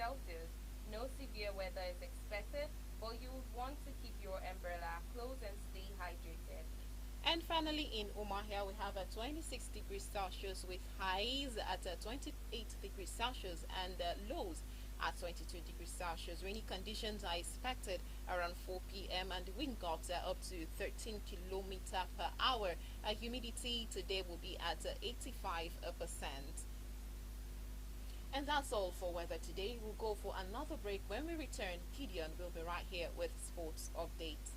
Celsius. No severe weather is expected, but you would want to keep your umbrella close and stay hydrated. And finally, in Umahia, we have a 26 degrees Celsius with highs at 28 degrees Celsius and lows at 22 degrees Celsius. Rainy conditions are expected around 4 p.m. and the wind gusts up to 13 kilometers per hour. Humidity today will be at 85%. And that's all for weather today. We'll go for another break. When we return, Gideon will be right here with sports updates.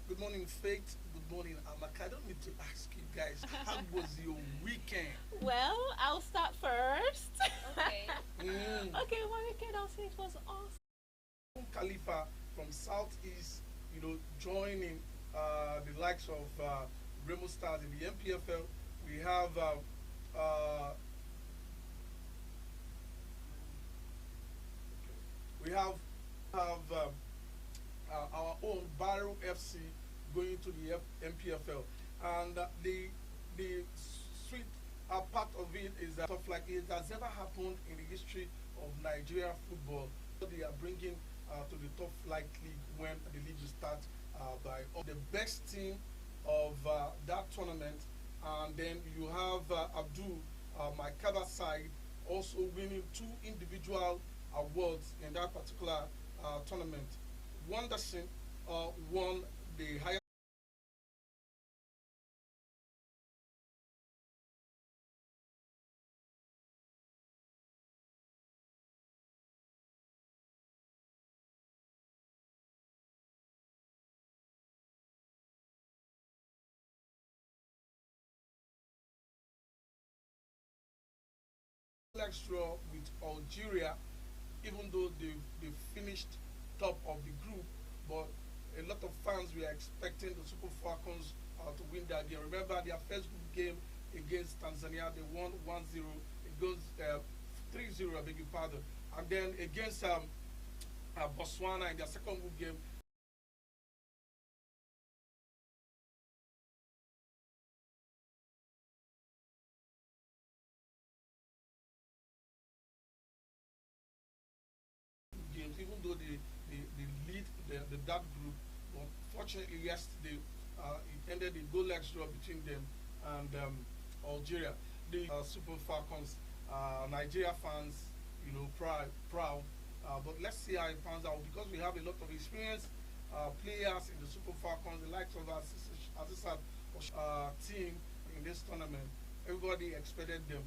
Good morning, Faith. Good morning, Amaka. I don't need to ask you guys, how was your weekend? Well, I'll start first. Okay. Okay, my weekend, I'll say it was awesome. Khalifa from Southeast, joining the likes of Remo Stars in the MPFL. We have uh, we have our own Barrow FC going to the MPFL, and the sweet part of it is that stuff like it has never happened in the history of Nigeria football. They are bringing to the top flight league when the league will start by the best team of that tournament, and then you have Abdul, my cover side, also winning two individual awards in that particular tournament. Wonderson won the highest draw with Algeria, even though they finished top of the group, but a lot of fans were expecting the Super Falcons to win that game. Remember their first group game against Tanzania, they won 1-0. It goes 3-0, I beg your pardon. And then against Botswana in their second group game, games, even though they lead that group. But fortunately, yesterday it ended in goalless draw between them and Algeria. The Super Falcons, Nigeria fans, proud. But let's see how it pans out because we have a lot of experienced players in the Super Falcons, the likes of our Assistant team in this tournament. Everybody expected them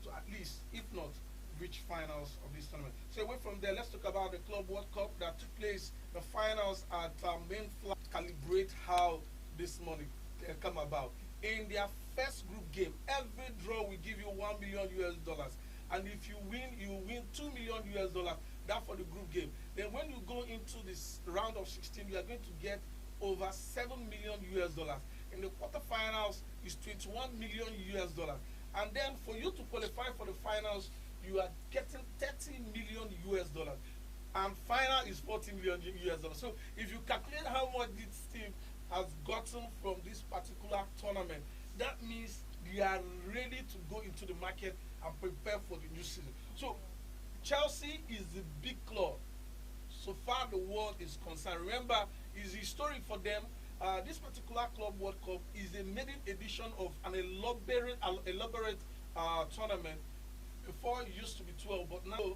to at least, if not, reach finals of this tournament. So away from there, let's talk about the Club World Cup that took place. The finals at main flag calibrate how this money can come about. In their first group game, every draw will give you 1 million US dollars, and if you win, you win 2 million US dollars. That for the group game. Then when you go into this round of 16, you are going to get over 7 million US dollars. In the quarterfinals, is 21 million US dollars, and then for you to qualify for the finals, you are getting 30 million US dollars, and final is 40 million US dollars. So if you calculate how much this team has gotten from this particular tournament, that means they are ready to go into the market and prepare for the new season. So Chelsea is the big club so far the world is concerned. Remember, it's historic for them. This particular Club World Cup is a maiden edition of an elaborate tournament. Before it used to be 12, but now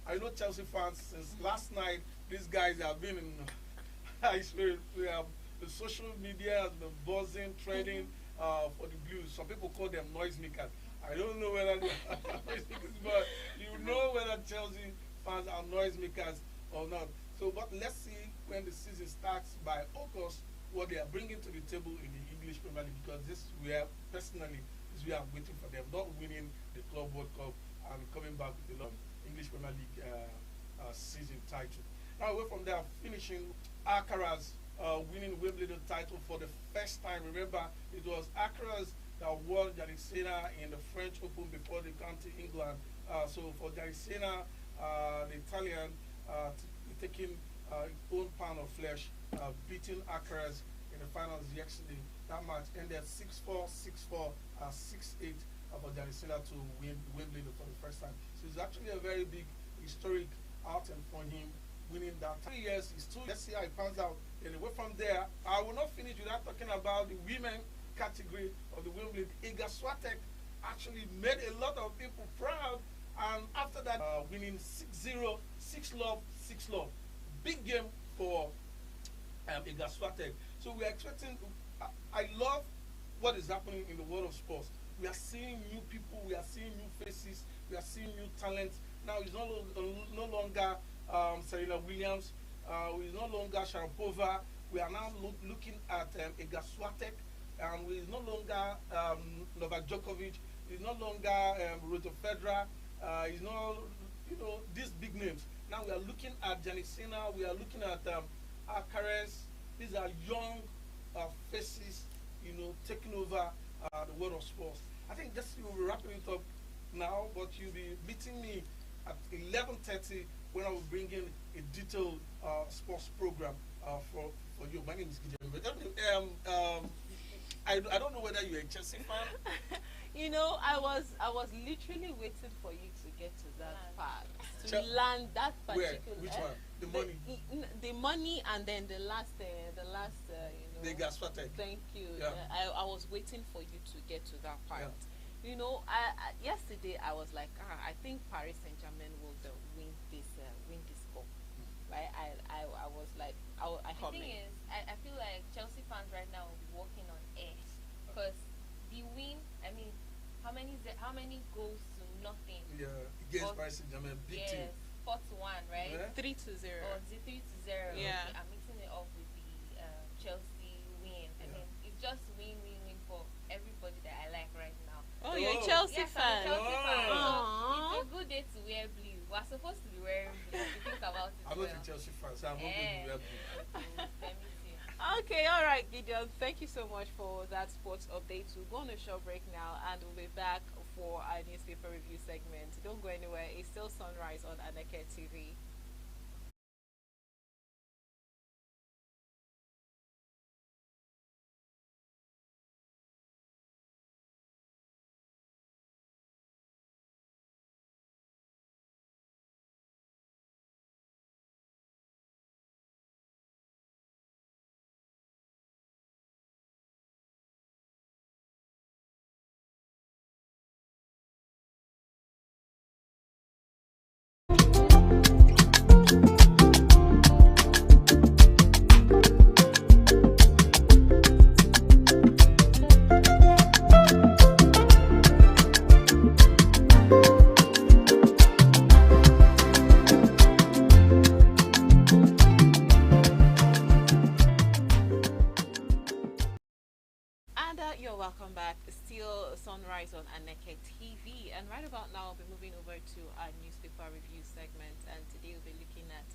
I know Chelsea fans since last night. These guys have been in high spirit. We have the social media has been buzzing, trending for the Blues. Some people call them noisemakers. I don't know whether they are noisemakers, but you know whether Chelsea fans are noisemakers or not. So, but let's see when the season starts by August what they are bringing to the table in the English Premier League, because this is where personally is where I'm waiting for them, not winning the Club World Cup and coming back with the English Premier League season title. Now away from there, finishing Alcaraz winning Wimbledon title for the first time. Remember, it was Alcaraz that won Janisena in the French Open before they come to England. So for Janisena, the Italian, taking his own pound of flesh, beating Alcaraz in the finals yesterday. That match ended 6-4, 6-4, 6-8 for Janisena to win Wimbledon for the first time. So it's actually a very big historic outing for him, winning that. 3 years, he's two. Let's see how it pans out. Anyway, from there, I will not finish without talking about the women category of the Wimbledon. Iga Swiatek actually made a lot of people proud, and after that, winning 6-0, 6-love, 6-love. Big game for Iga Swiatek. So we are expecting. I love what is happening in the world of sports. We are seeing new people, we are seeing new faces, we are seeing new talents. Now it's no longer Serena Williams, it's no longer Sharapova. We are now looking at Iga Swiatek, and it's no longer Novak Djokovic, it's no longer Roger Federer, it's no, these big names. Now we are looking at Janisena, we are looking at Alcaraz. These are young faces, taking over the world of sports. I think just you'll be wrapping it up now, but you'll be meeting me at 11:30 when I will bring in a detailed sports program for you. My name is Gideon. I don't know whether you're a Chelsea fan. I was literally waiting for you to get to that part, to land that particular. Where? Which one? The money. The money, and then the last. The gas Swiatek. Thank you. Yeah. I was waiting for you to get to that part. Yeah. Yesterday I was like, I think Paris Saint-Germain will win this cup. Right? I was like, The thing is, I feel like Chelsea fans right now will be walking on air because the win. I mean, how many goals to nothing? Yeah, against Paris Saint-Germain, big team. 4-1, right? Yeah. 3-0. Or is it 3-0? Yeah. Okay, I'm mixing it up with the Chelsea win. I mean, it's just win for everybody that I like right now. Oh, you're a Chelsea Yes, fan. I'm a Chelsea fan. So Aww. it's a good day to wear blue. We're supposed to be wearing blue. If you think about it. I'm not a Chelsea fan, so I'm not going to wear blue. Let me see. Okay, all right, Gideon. Thank you so much for that sports update. We'll go on a short break now, and we'll be back for our newspaper review segment. Don't go anywhere. It's still Sunrise on Aneke TV. And you're welcome back. Still Sunrise on Aneke TV. And right about now, we'll be moving over to our newspaper review segment. And today we'll be looking at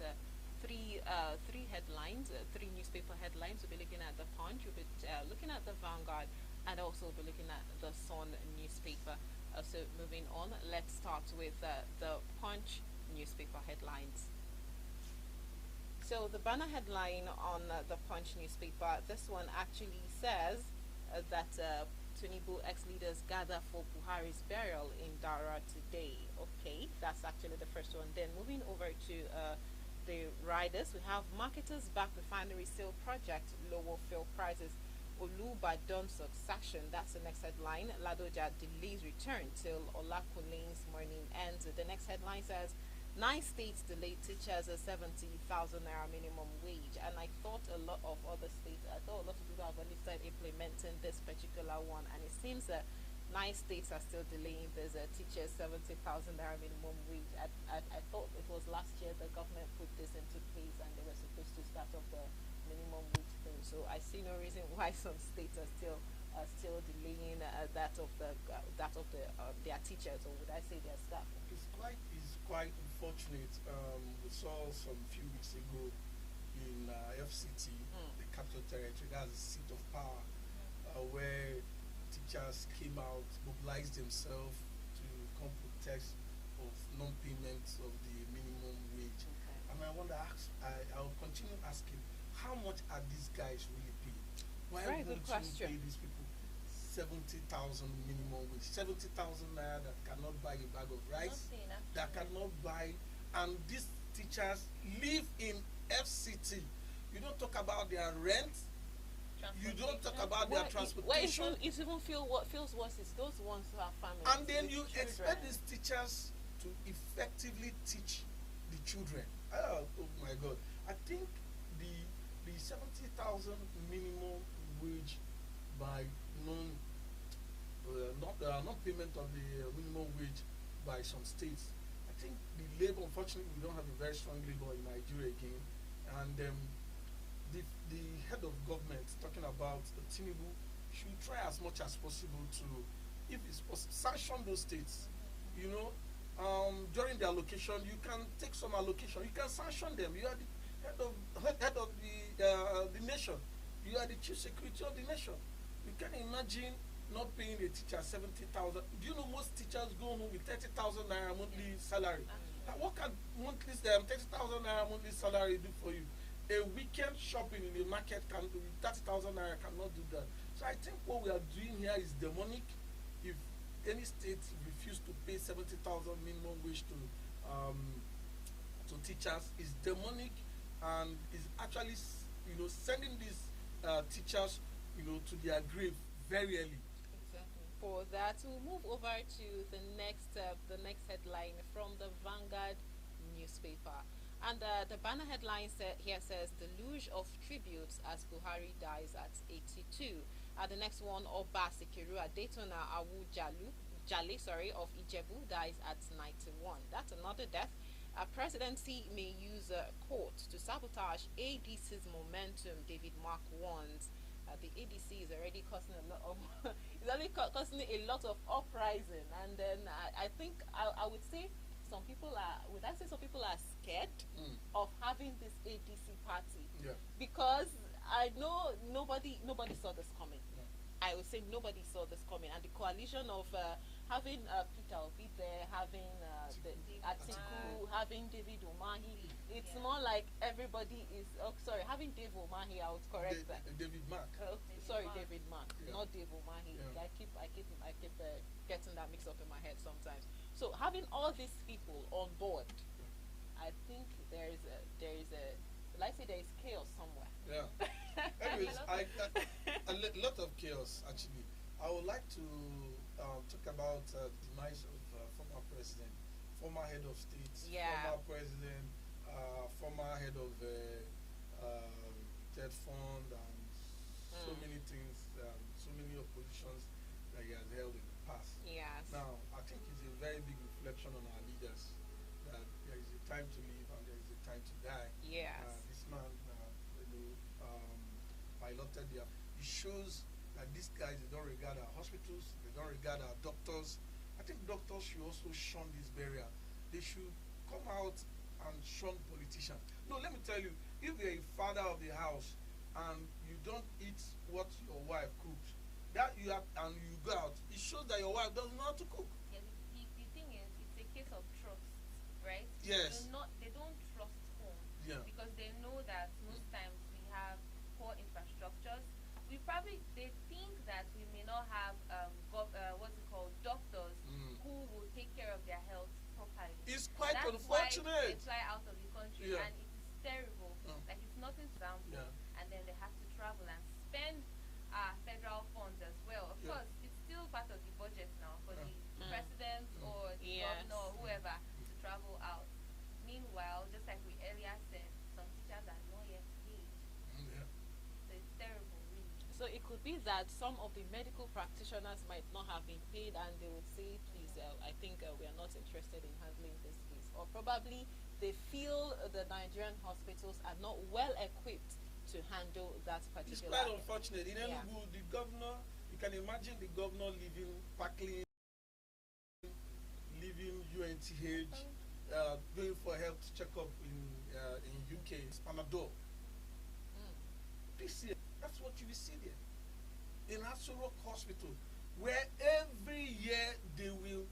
three headlines, three newspaper headlines. We'll be looking at the Punch, we'll be looking at the Vanguard, and also we'll be looking at the Sun newspaper. So moving on, let's start with the Punch newspaper headlines. So the banner headline on the Punch newspaper, this one actually says that Tinubu ex-leaders gather for Buhari's burial in Dara today. Okay, that's actually the first one. Then moving over to the riders, we have marketers back refinery sale project, lower fuel prices. Olubadan succession, that's the next headline. Ladoja delays return till Olakule's morning ends. The next headline says Nine states delayed teachers a 70,000 naira minimum wage, and I thought a lot of other states, I thought a lot of people have already started implementing this particular one, and it seems that nine states are still delaying this teachers 70,000 naira minimum wage. I thought it was last year the government put this into place, and they were supposed to start off the minimum wage thing. So I see no reason why some states are still delaying that of their teachers, or would I say their staff. It's quite unfortunate. We saw some few weeks ago in FCT, Mm. the Capital Territory, that's the seat of power, where teachers came out, mobilized themselves to come protest of non-payment of the minimum wage. Okay. And I want to ask, I'll continue asking, how much are these guys really paid? Why Very won't good you question. pay these people 70,000 minimum wage? 70,000 naira that cannot buy a bag of rice, Nothing, that actually. cannot buy, and these teachers live in FCT. You don't talk about their rent, you don't talk Transportation. about their Where transportation, it even what feels worse is those ones who have families. and then with you children. expect these teachers to effectively teach the children. Oh my God! I think the 70,000 minimum wage by non payment of the minimum wage by some states. I think the labor, unfortunately, we don't have a very strong labor in Nigeria again, and the head of government talking about Tinubu should try as much as possible to, if it's possible, sanction those states. You know, during the allocation, you can take some allocation. You can sanction them. You are the head of the nation. You are the chief security of the nation. You can imagine not paying a teacher 70,000. Do you know most teachers go home with 30,000 naira monthly salary? What can monthly 30,000 naira monthly salary do for you? A weekend shopping in the market can do 30,000 naira cannot do that. So I think what we are doing here is demonic. If any state refuse to pay 70,000 minimum wage to teachers, is demonic, and is actually sending these teachers to their grave very early. Exactly. For that, we'll move over to the next headline from the Vanguard newspaper. And the banner headline here says, Deluge of tributes as Buhari dies at 82. The next one, Oba Sekiru at Daytona Awu Jale, of Ijebu dies at 91. That's another death. Presidency may use court to sabotage ADC's momentum, David Mark warns. The ADC is already causing a lot of it's already causing a lot of uprising, and then I think I would say some people are would I say some people are scared of having this ADC party, Yeah. because I know nobody saw this coming. Yeah. I would say nobody saw this coming, and the coalition of having Peter Obi there, having the Atiku, having David Umahi, it's Yeah. more like everybody is. Oh, sorry, having Dave Umahi, I would correct that. David Mark. Sorry, Mark. David Mark, Yeah. not Dave Umahi. Yeah. I keep getting that mixed up in my head sometimes. So having all these people on board, I think let's say there is chaos somewhere. Yeah. Anyways, a lot of chaos actually. I would like to talk about the demise of former president, former head of state, Yeah. former president, former head of debt fund, and so many things, so many oppositions that he has held in the past. Yes. Now, I think it's a very big reflection on our leaders that there is a time to live and there is a time to die. Yes. This man, piloted their. It shows that these guys, they don't regard our hospitals, they don't regard our doctors. I think doctors should also shun this barrier. They should come out and shun politicians. No, let me tell you, if you're a father of the house and you don't eat what your wife cooks, that you have, and you go out, it shows that your wife doesn't know how to cook. Yeah, the thing is, it's a case of trust, right? Yes. They don't trust home Yeah. because they know that most times we have poor infrastructures. They think that we may not have what's it called, doctors who will take care of their health properly. It's quite That's unfortunate. why they fly out of the country, Yeah. and it is terrible. Like, it's nothing to example, Yeah. and then they have to travel and spend federal funds as well. Of Yeah. course, it's still part of the budget now for the president or the Yes. governor or whoever to travel out. Meanwhile, just like we earlier said, some teachers are not yet paid. Yeah. So it's terrible, really. So it could be that some of the medical practitioners might not have been paid, and they would say, please, I think we are not interested in handling this case. Or probably they feel the Nigerian hospitals are not well equipped to handle that It's particular. quite unfortunate. In Yeah. Enugu, the governor, you can imagine the governor leaving Parkland, leaving UNTH, going for health checkup in UK, it's Panadol. Mm. This year, that's what you will see there. In Asuro Hospital, where every year they will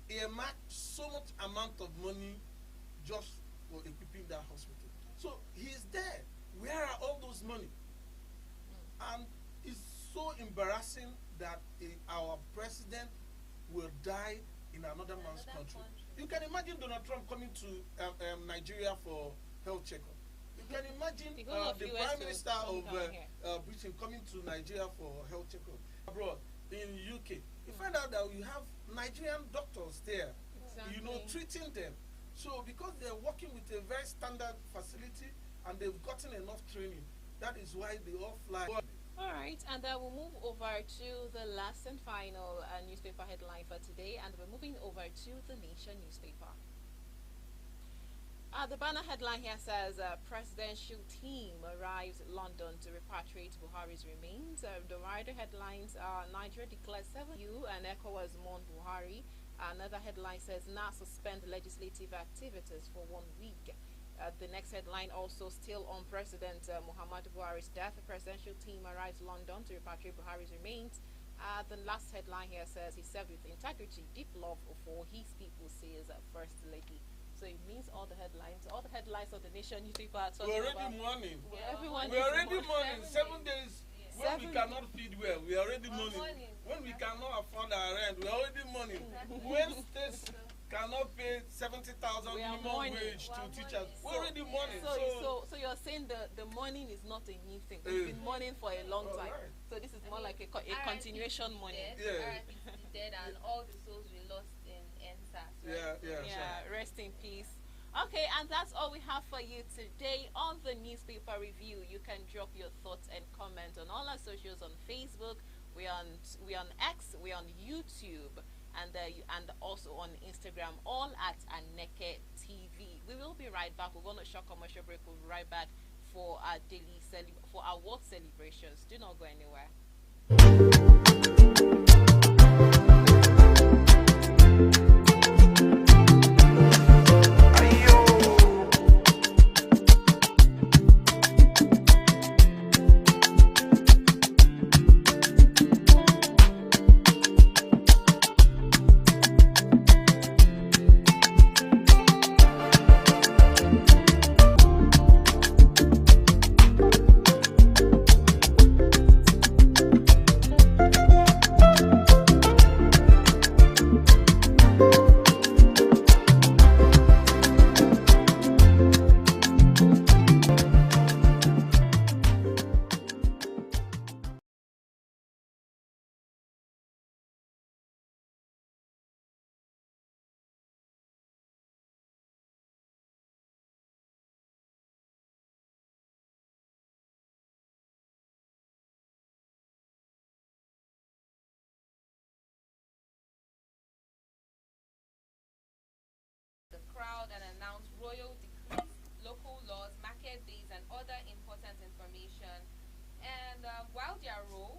earmark so much amount of money just for equipping that hospital. So he's there. Where are all those money? And it's so embarrassing that our president will die in another man's country. You can imagine Donald Trump coming to Nigeria for health checkup. You can imagine The whole of the US Prime will Minister come of down here. Britain coming to Nigeria for health checkup. Abroad, in UK, you find out that you have Nigerian doctors there, you know, Exactly. treating them. So because they're working with a very standard facility and they've gotten enough training, that is why they all fly. All right, and we'll move over to the last and final newspaper headline for today, and we're moving over to the Nation newspaper. The banner headline here says, presidential team arrives London to repatriate Buhari's remains. The wider headlines are, Nigeria declares 7 U and ECOWAS mourn Buhari. Another headline says, now suspend legislative activities for 1 week. The next headline also still on President Muhammadu Buhari's death. A presidential team arrives London to repatriate Buhari's remains. The last headline here says, he served with integrity, deep love for his people, says First Lady. So it means all the headlines of the Nation newspaper are talking We're already about. mourning. Everyone We're is already mourning. mourning. 7 days. Yeah. When we 7 cannot feed well, we are already We're mourning. mourning. When we cannot afford our rent, we are already mourning. Exactly. When states cannot pay 70,000 We are minimum mourning. wage to We're teachers, mourning. we're already mourning. So you're saying the mourning is not a new thing. We've been mourning for a long time. Alright. So this is more like a RIP continuation is mourning. dead, Yeah. RIP is dead, and all the souls we lost in NSAS. Right? Yeah, rest in peace. Okay, and that's all we have for you today on the newspaper review. You can drop your thoughts and comments on all our socials on Facebook. We're on X, we're on YouTube, and also on Instagram, all at Aneke TV. We will be right back. We're going to short commercial break. We'll be right back for our for our work celebrations. Do not go anywhere. The crowd and announce royal decrees, local laws, market days, and other important information. And while they are rolled,